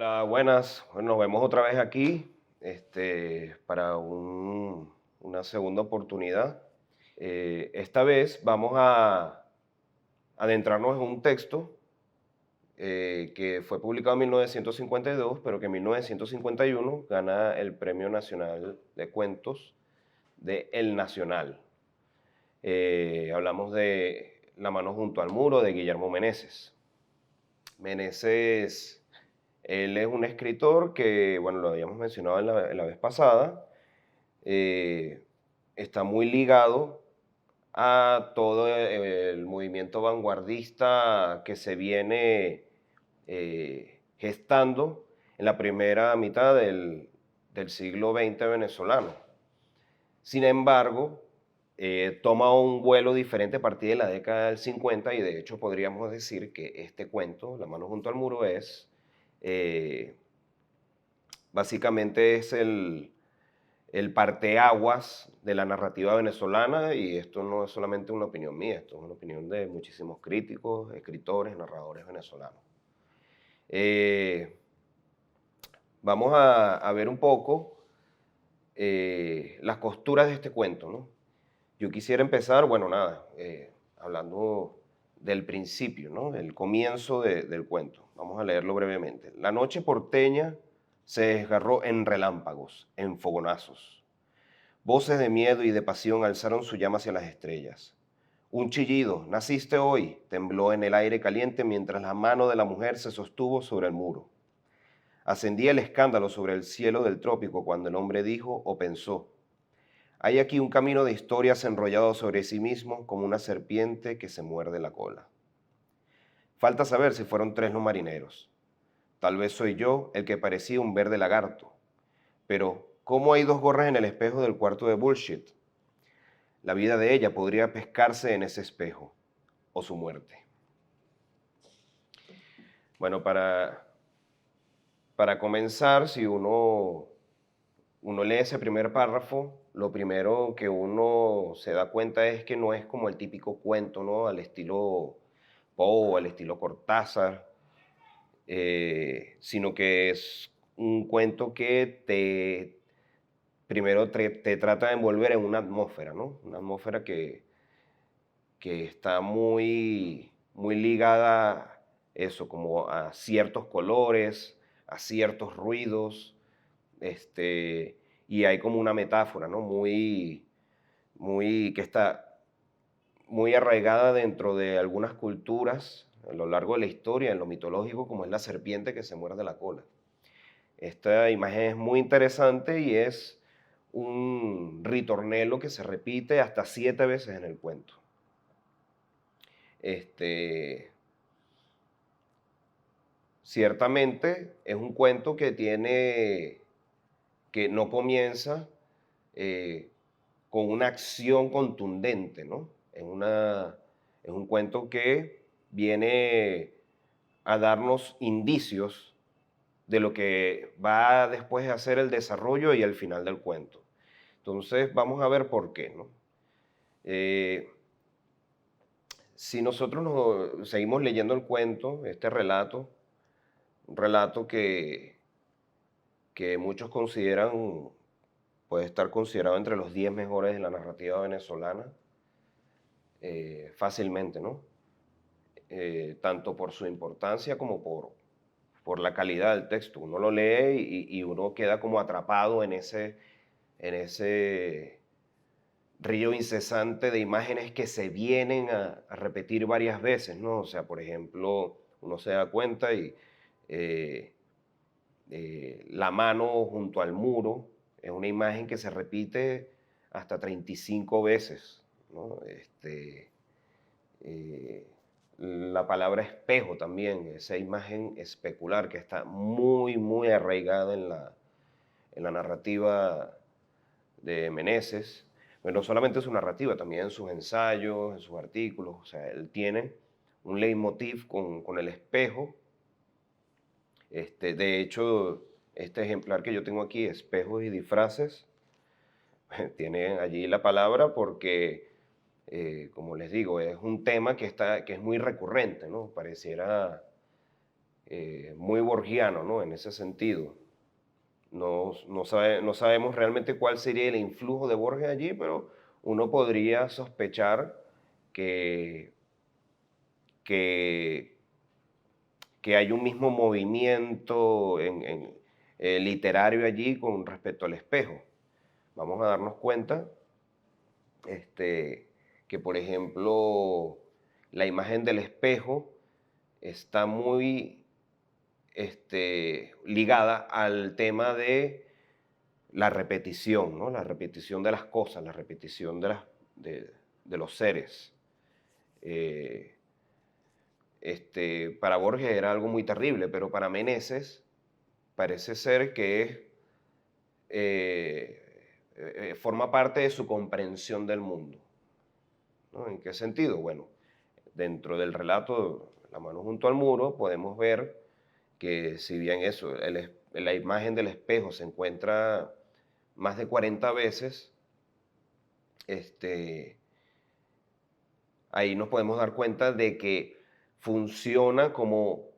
Hola, buenas. Bueno, nos vemos otra vez aquí para una segunda oportunidad. Esta vez vamos a adentrarnos en un texto que fue publicado en 1952, pero que en 1951 gana el Premio Nacional de Cuentos de El Nacional. Hablamos de La mano junto al muro de Guillermo Meneses. Meneses, él es un escritor que, bueno, lo habíamos mencionado en la vez pasada, eh, está muy ligado a todo el movimiento vanguardista que se viene gestando en la primera mitad del siglo XX venezolano. Sin embargo, toma un vuelo diferente a partir de la década del 50 y de hecho podríamos decir que este cuento, La mano junto al muro, eh, básicamente es el parteaguas de la narrativa venezolana y esto no es solamente una opinión mía, esto es una opinión de muchísimos críticos, escritores, narradores venezolanos. Eh, Vamos a ver un poco las costuras de este cuento, ¿no? Yo quisiera empezar, bueno, nada, hablando del principio, ¿no? El comienzo del cuento. Vamos a leerlo brevemente. La noche porteña se desgarró en relámpagos, en fogonazos. Voces de miedo y de pasión alzaron su llama hacia las estrellas. Un chillido, naciste hoy, tembló en el aire caliente mientras la mano de la mujer se sostuvo sobre el muro. Ascendía el escándalo sobre el cielo del trópico cuando el hombre dijo o pensó: hay aquí un camino de historias enrollado sobre sí mismo como una serpiente que se muerde la cola. Falta saber si fueron tres los marineros. Tal vez soy yo el que parecía un verde lagarto. Pero, ¿cómo hay dos gorras en el espejo del cuarto de Bullshit? La vida de ella podría pescarse en ese espejo, o su muerte. Bueno, para comenzar, si uno lee ese primer párrafo, lo primero que uno se da cuenta es que no es como el típico cuento, ¿no? Al estilo Poe, al estilo Cortázar, sino que es un cuento que primero te trata de envolver en una atmósfera, ¿no? Una atmósfera que está muy ligada eso, como a ciertos colores, a ciertos ruidos, y hay como una metáfora, ¿no? Que está muy arraigada dentro de algunas culturas a lo largo de la historia, en lo mitológico, como es la serpiente que se muerde la cola. Esta imagen es muy interesante y es un ritornelo que se repite hasta 7 veces en el cuento. Este, Ciertamente es un cuento que no comienza eh, con una acción contundente, ¿no? Es un cuento que viene a darnos indicios de lo que va después a ser el desarrollo y el final del cuento. Entonces, vamos a ver por qué, ¿no? Eh, si nosotros seguimos leyendo el cuento, este relato, un relato que muchos consideran, puede estar considerado entre los 10 mejores de la narrativa venezolana, fácilmente, ¿no? Tanto por su importancia como por la calidad del texto. Uno lo lee y uno queda como atrapado en ese río incesante de imágenes que se vienen a repetir varias veces, ¿no? O sea, por ejemplo, uno se da cuenta y eh, la mano junto al muro es una imagen que se repite hasta 35 veces, ¿no? Eh, la palabra espejo también, esa imagen especular que está muy arraigada en la narrativa de Meneses, pero no solamente en su narrativa, también en sus ensayos, en sus artículos, o sea, él tiene un leitmotiv con el espejo. De hecho, este ejemplar que yo tengo aquí, Espejos y disfraces, tiene allí la palabra porque, como les digo, es un tema que es muy recurrente, ¿no? Pareciera muy borgiano, ¿no? En ese sentido. No sabemos realmente cuál sería el influjo de Borges allí, pero uno podría sospechar que, que, que hay un mismo movimiento literario allí con respecto al espejo. Vamos a darnos cuenta este, que, por ejemplo, la imagen del espejo está muy ligada al tema de la repetición, ¿no? La repetición de las cosas, la repetición de los seres. Eh, para Borges era algo muy terrible, pero para Meneses parece ser que forma parte de su comprensión del mundo, ¿no? ¿En qué sentido? Bueno, dentro del relato La mano junto al muro podemos ver que si bien eso, la imagen del espejo se encuentra más de 40 veces, este, ahí nos podemos dar cuenta de que funciona como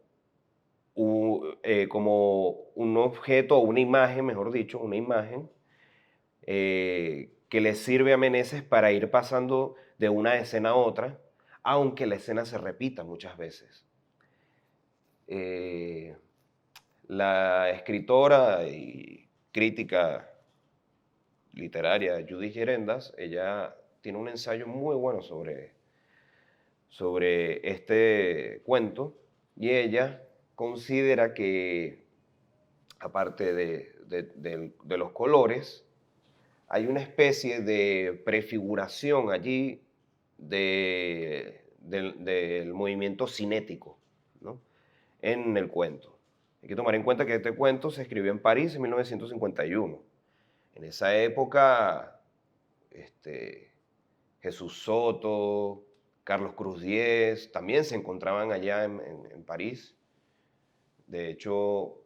un objeto o una imagen, mejor dicho, una imagen que le sirve a Meneses para ir pasando de una escena a otra, aunque la escena se repita muchas veces. Eh, la escritora y crítica literaria Judith Gerendas, ella tiene un ensayo muy bueno sobre este cuento y ella considera que, aparte de los colores, hay una especie de prefiguración allí del movimiento cinético, ¿no? En el cuento. Hay que tomar en cuenta que este cuento se escribió en París en 1951. En esa época, este, Jesús Soto, Carlos Cruz Diez, también se encontraban allá en París. De hecho,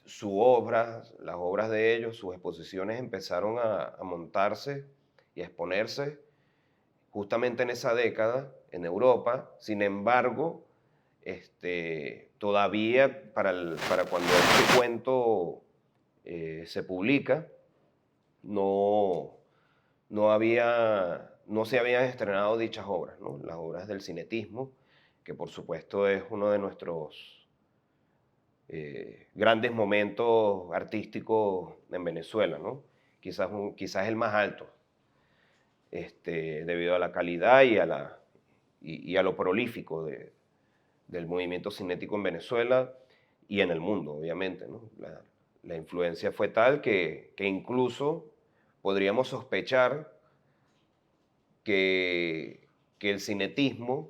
las obras de ellos, sus exposiciones empezaron a montarse y a exponerse justamente en esa década en Europa. Sin embargo, todavía para cuando este cuento se publica, no, no se habían estrenado dichas obras, ¿no? Las obras del cinetismo, que por supuesto es uno de nuestros grandes momentos artísticos en Venezuela, ¿no? Quizás el más alto, debido a la calidad y a lo prolífico del movimiento cinético en Venezuela y en el mundo, obviamente, ¿no? La influencia fue tal que incluso podríamos sospechar que el cinetismo,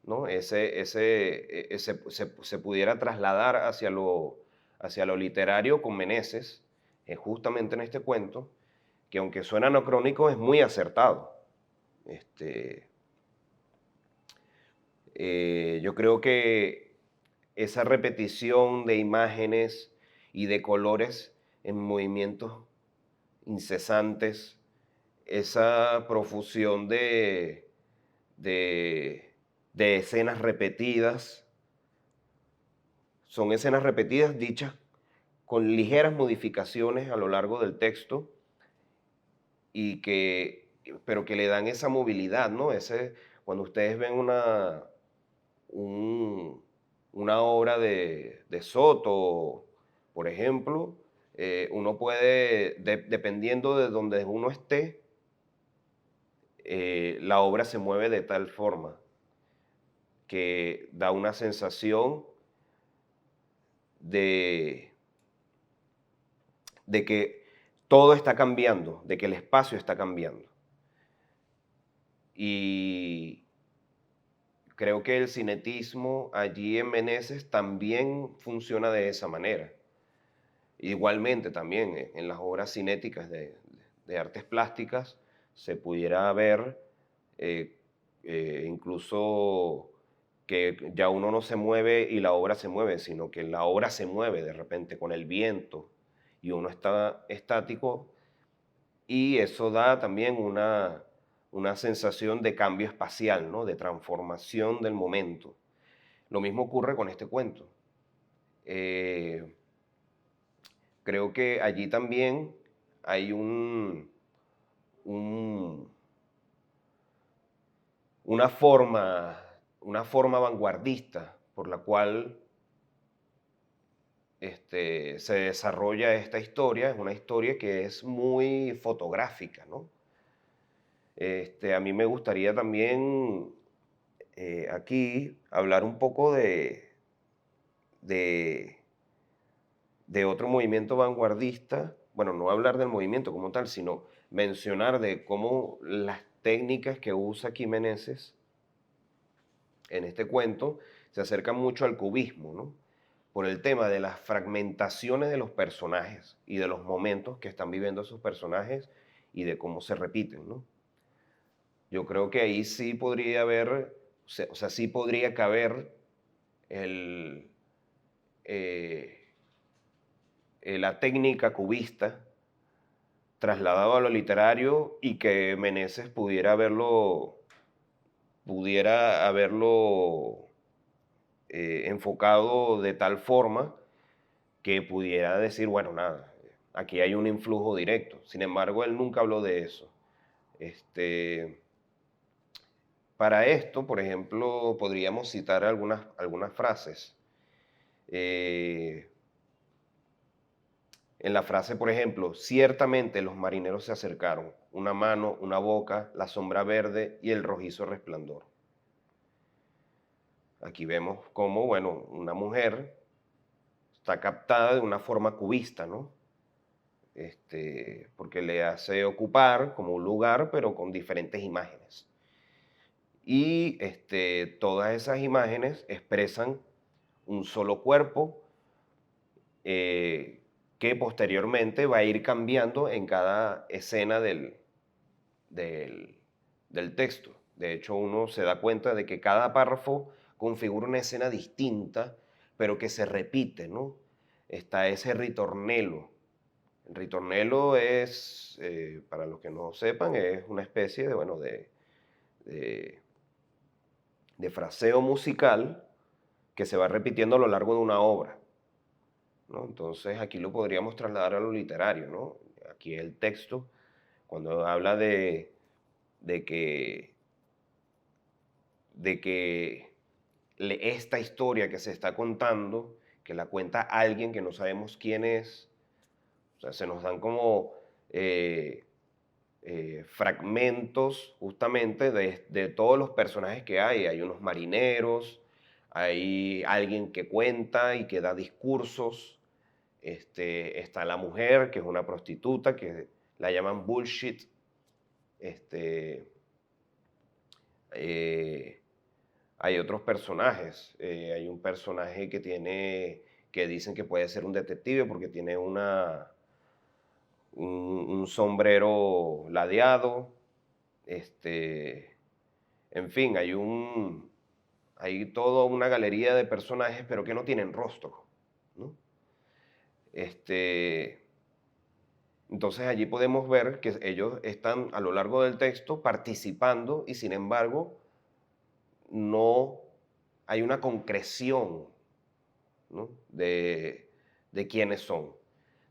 ¿no? Se pudiera trasladar hacia lo literario con Meneses, justamente en este cuento, que aunque suena anacrónico, es muy acertado. Yo creo que esa repetición de imágenes y de colores en movimientos incesantes, esa profusión de, de escenas repetidas, son escenas repetidas dichas con ligeras modificaciones a lo largo del texto pero que le dan esa movilidad, ¿no? Cuando ustedes ven un- una obra de Soto, por ejemplo, uno puede, dependiendo de donde uno esté, la obra se mueve de tal forma que da una sensación de, de que todo está cambiando, de que el espacio está cambiando. Y creo que el cinetismo allí en Meneses también funciona de esa manera. Igualmente también en las obras cinéticas de artes plásticas se pudiera ver eh, incluso que ya uno no se mueve y la obra se mueve, sino que la obra se mueve de repente con el viento y uno está estático y eso da también una sensación de cambio espacial, ¿no? De transformación del momento. Lo mismo ocurre con este cuento. Eh, Creo que allí también hay un- una forma vanguardista por la cual se desarrolla esta historia. Es una historia que es muy fotográfica, ¿no? A mí me gustaría también aquí hablar un poco de, de otro movimiento vanguardista. Bueno, no hablar del movimiento como tal, sino mencionar de cómo las técnicas que usa aquí Meneses en este cuento se acercan mucho al cubismo, ¿no? Por el tema de las fragmentaciones de los personajes y de los momentos que están viviendo esos personajes y de cómo se repiten, ¿no? Yo creo que ahí sí podría haber, o sea, sí podría caber el, eh, la técnica cubista trasladado a lo literario y que Meneses pudiera haberlo enfocado de tal forma que pudiera decir, bueno, nada, aquí hay un influjo directo. Sin embargo, él nunca habló de eso. Este, para esto, por ejemplo, podríamos citar algunas frases. Eh, en la frase, por ejemplo, ciertamente los marineros se acercaron, una mano, una boca, la sombra verde y el rojizo resplandor. Aquí vemos cómo, bueno, una mujer está captada de una forma cubista, ¿no? Porque le hace ocupar como un lugar, pero con diferentes imágenes. Y todas esas imágenes expresan un solo cuerpo eh, que posteriormente va a ir cambiando en cada escena del, del texto. De hecho, uno se da cuenta de que cada párrafo configura una escena distinta, pero que se repite, ¿no? Está ese ritornelo. El ritornelo es, para los que no sepan, es una especie de, bueno, de, de fraseo musical que se va repitiendo a lo largo de una obra, ¿no? Entonces aquí lo podríamos trasladar a lo literario, ¿no? Aquí el texto, cuando habla de que, de que esta historia que se está contando, que la cuenta alguien que no sabemos quién es, o sea, se nos dan como eh, fragmentos justamente de todos los personajes que hay. Hay unos marineros, hay alguien que cuenta y que da discursos, está la mujer, que es una prostituta, que la llaman bullshit. Este, eh, Hay otros personajes. Hay un personaje que dicen que puede ser un detective porque tiene un sombrero ladeado. Este, en fin, hay toda una galería de personajes, pero que no tienen rostro, ¿no? Este, entonces allí podemos ver que ellos están a lo largo del texto participando y sin embargo no hay una concreción, ¿no? de quiénes son.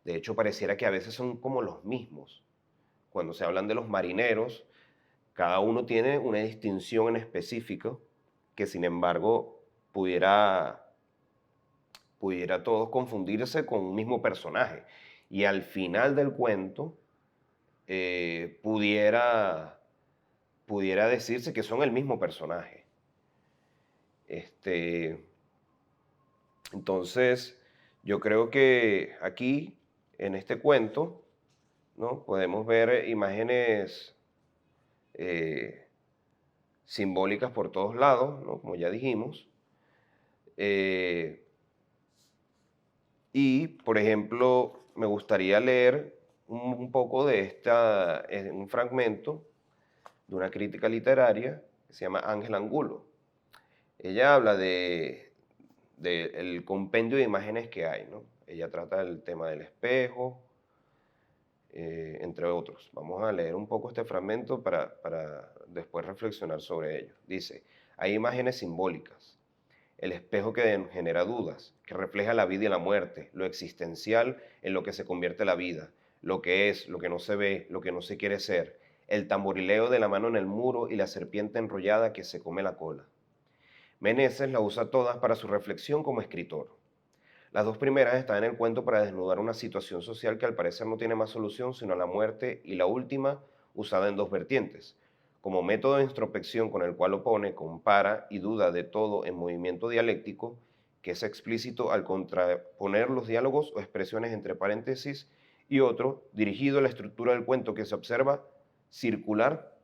De hecho, pareciera que a veces son como los mismos. Cuando se hablan de los marineros, cada uno tiene una distinción en específico que sin embargo pudiera todos confundirse con un mismo personaje. Y al final del cuento pudiera decirse que son el mismo personaje. Este, entonces, yo creo que aquí, en este cuento, ¿no? Podemos ver imágenes eh, simbólicas por todos lados, ¿no? Como ya dijimos. Eh, y, por ejemplo, me gustaría leer un poco de un fragmento de una crítica literaria que se llama Ángel Angulo. Ella habla el compendio de imágenes que hay, ¿no? Ella trata el tema del espejo, entre otros. Vamos a leer un poco este fragmento para después reflexionar sobre ello. Dice, hay imágenes simbólicas, el espejo que genera dudas, que refleja la vida y la muerte, lo existencial en lo que se convierte la vida, lo que es, lo que no se ve, lo que no se quiere ser, el tamborileo de la mano en el muro y la serpiente enrollada que se come la cola. Meneses la usa todas para su reflexión como escritor. Las dos primeras están en el cuento para desnudar una situación social que al parecer no tiene más solución sino la muerte, y la última usada en dos vertientes, como método de introspección con el cual opone, compara y duda de todo en movimiento dialéctico, que es explícito al contraponer los diálogos o expresiones entre paréntesis, y otro dirigido a la estructura del cuento que se observa circular,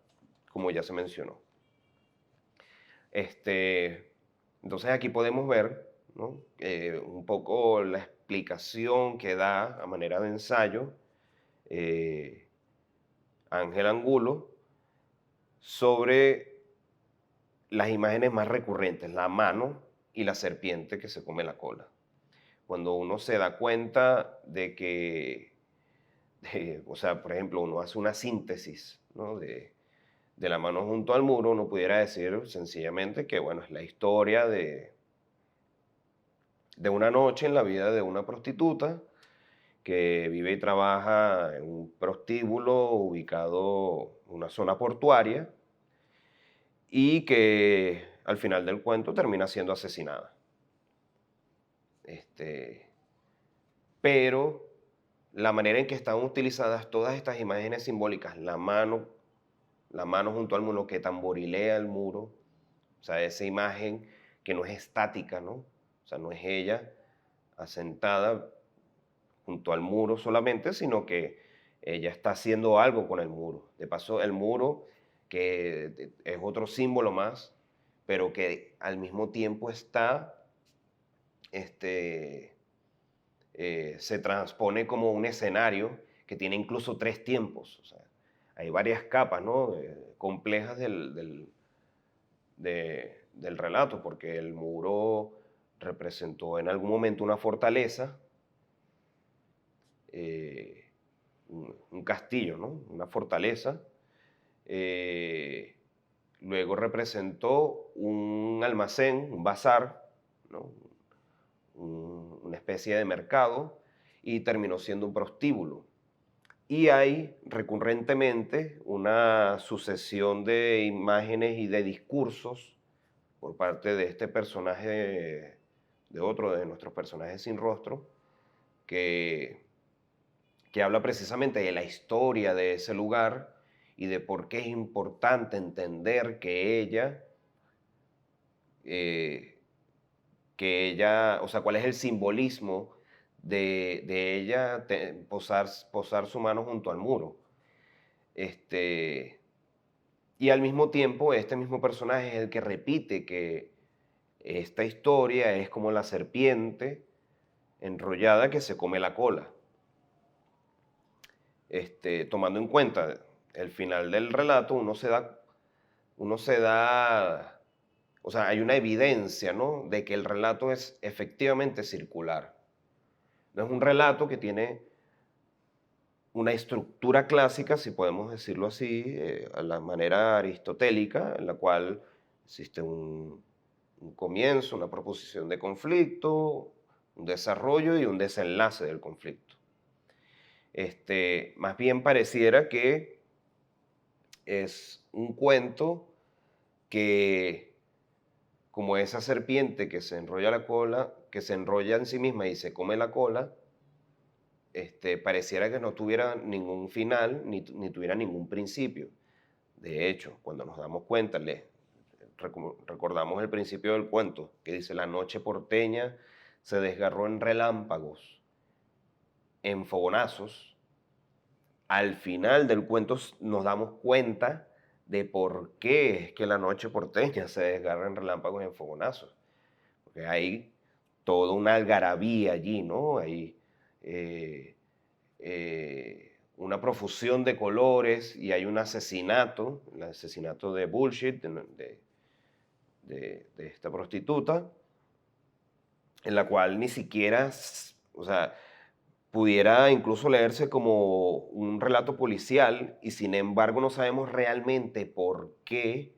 como ya se mencionó. Entonces aquí podemos ver, ¿no? Un poco la explicación que da a manera de ensayo eh, Ángel Angulo sobre las imágenes más recurrentes, la mano y la serpiente que se come la cola. Cuando uno se da cuenta de que, o sea, por ejemplo, uno hace una síntesis, ¿no? de la mano junto al muro, uno pudiera decir sencillamente que, bueno, es la historia de una noche en la vida de una prostituta que vive y trabaja en un prostíbulo ubicado en una zona portuaria y que al final del cuento termina siendo asesinada. Pero la manera en que están utilizadas todas estas imágenes simbólicas, la mano junto al muro que tamborilea el muro, o sea, esa imagen que no es estática, ¿no? O sea, no es ella asentada junto al muro solamente, sino que ella está haciendo algo con el muro. De paso, el muro, que es otro símbolo más, pero que al mismo tiempo está, se transpone como un escenario que tiene incluso tres tiempos. O sea, hay varias capas, ¿no? Complejas del relato, porque el muro representó en algún momento una fortaleza, un castillo, ¿no? Una fortaleza. Luego representó un almacén, un bazar, ¿no? Una especie de mercado, y terminó siendo un prostíbulo. Y hay recurrentemente una sucesión de imágenes y de discursos por parte de este personaje, de otro de nuestros personajes sin rostro, que habla precisamente de la historia de ese lugar y de por qué es importante entender eh, o sea, cuál es el simbolismo de ella posar su mano junto al muro. Y al mismo tiempo, este mismo personaje es el que repite que esta historia es como la serpiente enrollada que se come la cola. Tomando en cuenta el final del relato, uno se da, o sea, hay una evidencia, ¿no? De que el relato es efectivamente circular. No es un relato que tiene una estructura clásica, si podemos decirlo así, a la manera aristotélica, en la cual existe un comienzo, una proposición de conflicto, un desarrollo y un desenlace del conflicto. Más bien pareciera que es un cuento que, como esa serpiente que se enrolla la cola, que se enrolla en sí misma y se come la cola, pareciera que no tuviera ningún final ni tuviera ningún principio. De hecho, cuando nos damos cuenta, recordamos el principio del cuento, que dice: la noche porteña se desgarró en relámpagos, en fogonazos. Al final del cuento nos damos cuenta de por qué es que la noche porteña se desgarra en relámpagos y en fogonazos. Porque hay toda una algarabía allí, ¿no? Hay una profusión de colores y hay un asesinato, el asesinato de Bullshit, de esta prostituta, en la cual ni siquiera, o sea, pudiera incluso leerse como un relato policial, y sin embargo no sabemos realmente por qué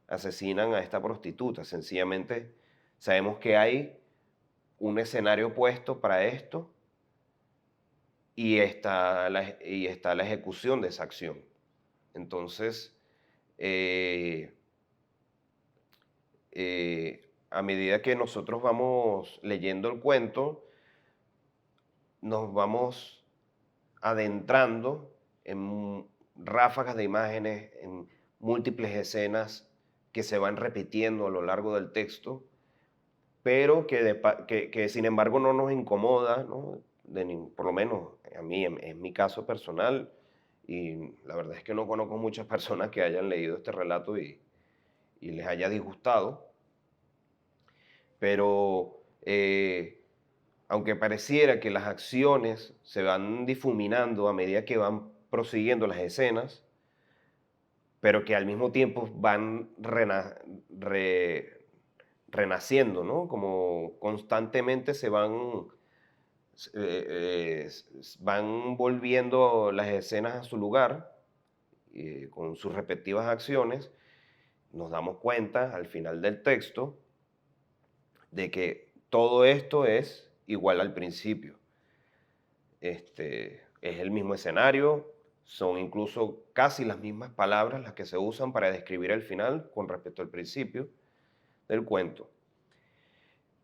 asesinan a esta prostituta. Sencillamente sabemos que hay un escenario puesto para esto y está la ejecución de esa acción. Entonces, eh, a medida que nosotros vamos leyendo el cuento, nos vamos adentrando en ráfagas de imágenes, en múltiples escenas que se van repitiendo a lo largo del texto, pero que sin embargo no nos incomoda, ¿no? Por lo menos a mí, en mi caso personal, y la verdad es que no conozco muchas personas que hayan leído este relato y les haya disgustado, pero aunque pareciera que las acciones se van difuminando a medida que van prosiguiendo las escenas, pero que al mismo tiempo van renaciendo, ¿no? Como constantemente van volviendo las escenas a su lugar con sus respectivas acciones, nos damos cuenta al final del texto de que todo esto es igual al principio. Es el mismo escenario, son incluso casi las mismas palabras las que se usan para describir el final con respecto al principio del cuento.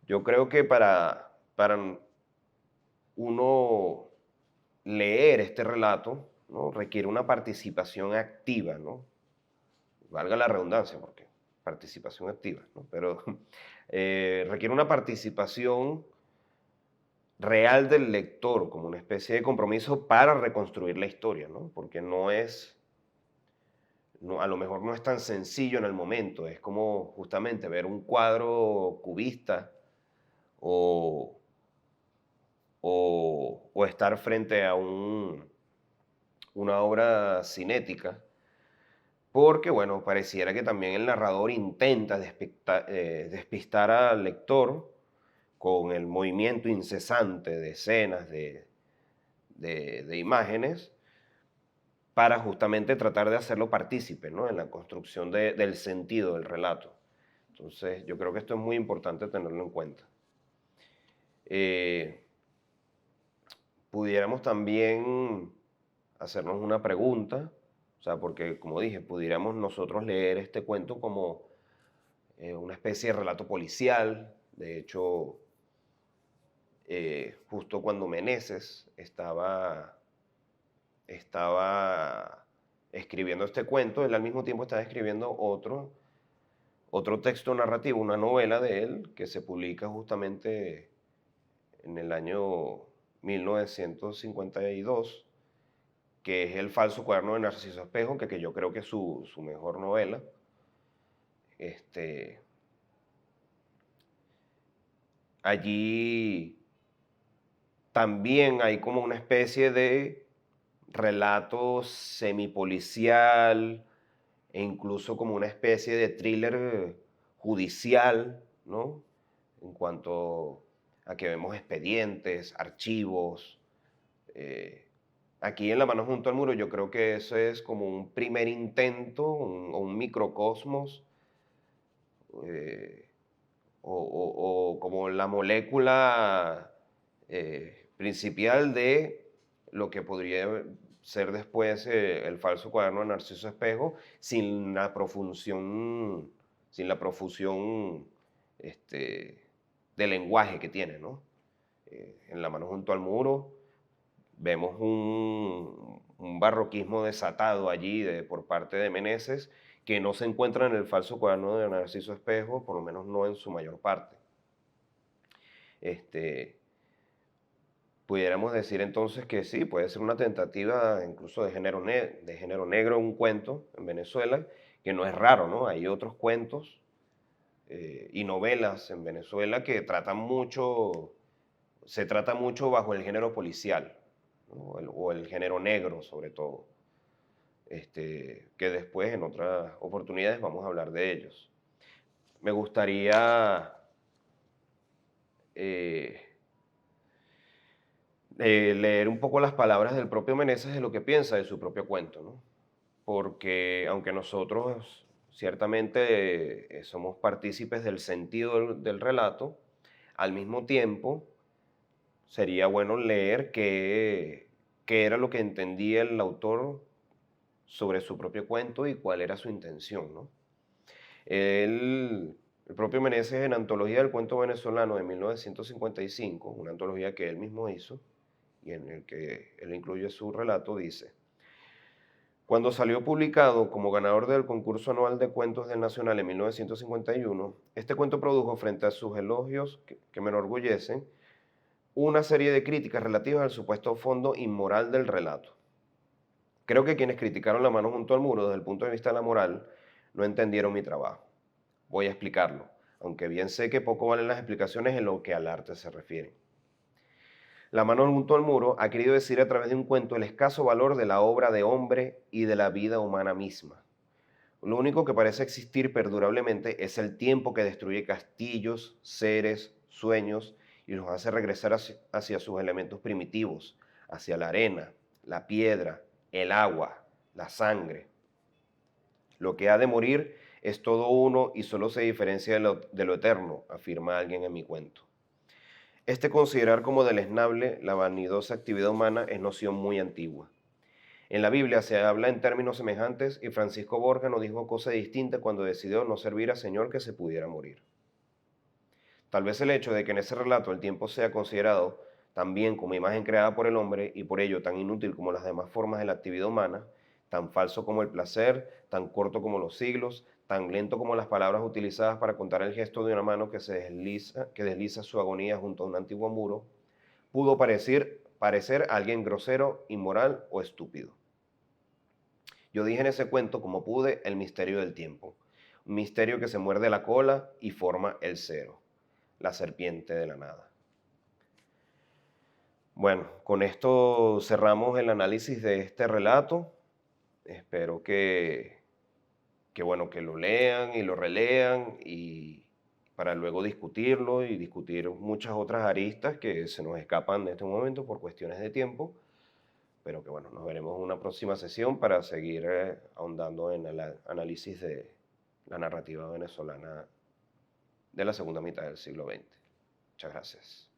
Yo creo que para uno leer este relato, ¿no? Requiere una participación activa, ¿no? Valga la redundancia, porque participación activa, ¿no? Pero requiere una participación real del lector, como una especie de compromiso para reconstruir la historia, ¿no? Porque a lo mejor no es tan sencillo en el momento, es como justamente ver un cuadro cubista o, o estar frente a una obra cinética, porque, bueno, pareciera que también el narrador intenta despistar al lector con el movimiento incesante de escenas, de imágenes, para justamente tratar de hacerlo partícipe, ¿no? En la construcción del sentido del relato. Entonces, yo creo que esto es muy importante tenerlo en cuenta. Eh, Pudiéramos también hacernos una pregunta, o sea, porque como dije, pudiéramos nosotros leer este cuento como una especie de relato policial. De hecho, justo cuando Meneses estaba escribiendo este cuento, él al mismo tiempo estaba escribiendo otro texto narrativo, una novela de él, que se publica justamente en el año 1952, que es El falso cuaderno de Narciso Espejo, que yo creo que es su mejor novela. Este, Allí también hay como una especie de relato semipolicial e incluso como una especie de thriller judicial, ¿no? En cuanto a que vemos expedientes, archivos. eh, Aquí en La mano junto al muro yo creo que eso es como un primer intento, o un microcosmos, eh, o como la molécula principal de lo que podría ser después el falso cuaderno de Narciso Espejo, sin la profusión de lenguaje que tiene, ¿no? En La mano junto al muro vemos un barroquismo desatado allí por parte de Meneses, que no se encuentra en el falso cuaderno de Narciso Espejo, por lo menos no en su mayor parte. Este, Pudiéramos decir entonces que sí, puede ser una tentativa incluso de género negro, un cuento en Venezuela, que no es raro, ¿no? Hay otros cuentos y novelas en Venezuela que se trata mucho bajo el género policial, ¿no? O el género negro sobre todo, que después en otras oportunidades vamos a hablar de ellos. Me gustaría eh, leer un poco las palabras del propio Meneses de lo que piensa de su propio cuento, ¿no? Porque aunque nosotros ciertamente somos partícipes del sentido del relato, Al mismo tiempo, sería bueno leer qué era lo que entendía el autor sobre su propio cuento y cuál era su intención, ¿no? El propio Meneses, en Antología del Cuento Venezolano de 1955, una antología que él mismo hizo y en el que él incluye su relato, dice: cuando salió publicado como ganador del concurso anual de cuentos del Nacional en 1951, este cuento produjo, frente a sus elogios que me enorgullecen, una serie de críticas relativas al supuesto fondo inmoral del relato. Creo que quienes criticaron La mano junto al muro desde el punto de vista de la moral no entendieron mi trabajo. Voy a explicarlo, aunque bien sé que poco valen las explicaciones en lo que al arte se refiere. La mano junto al muro ha querido decir a través de un cuento el escaso valor de la obra de hombre y de la vida humana misma. Lo único que parece existir perdurablemente es el tiempo que destruye castillos, seres, sueños y los hace regresar hacia sus elementos primitivos, hacia la arena, la piedra, el agua, la sangre. Lo que ha de morir es todo uno y solo se diferencia de lo eterno, afirma alguien en mi cuento. Este considerar como deleznable la vanidosa actividad humana es noción muy antigua. En la Biblia se habla en términos semejantes y Francisco Borja no dijo cosa distinta cuando decidió no servir al Señor que se pudiera morir. Tal vez el hecho de que en ese relato el tiempo sea considerado también como imagen creada por el hombre y por ello tan inútil como las demás formas de la actividad humana, tan falso como el placer, tan corto como los siglos, tan lento como las palabras utilizadas para contar el gesto de una mano que desliza su agonía junto a un antiguo muro, pudo parecer alguien grosero, inmoral o estúpido. Yo dije en ese cuento, como pude, el misterio del tiempo, un misterio que se muerde la cola y forma el cero, la serpiente de la nada. Bueno, con esto cerramos el análisis de este relato. Espero que lo lean y lo relean y para luego discutirlo y discutir muchas otras aristas que se nos escapan en este momento por cuestiones de tiempo, pero que bueno, nos veremos en una próxima sesión para seguir ahondando en el análisis de la narrativa venezolana de la segunda mitad del siglo XX. Muchas gracias.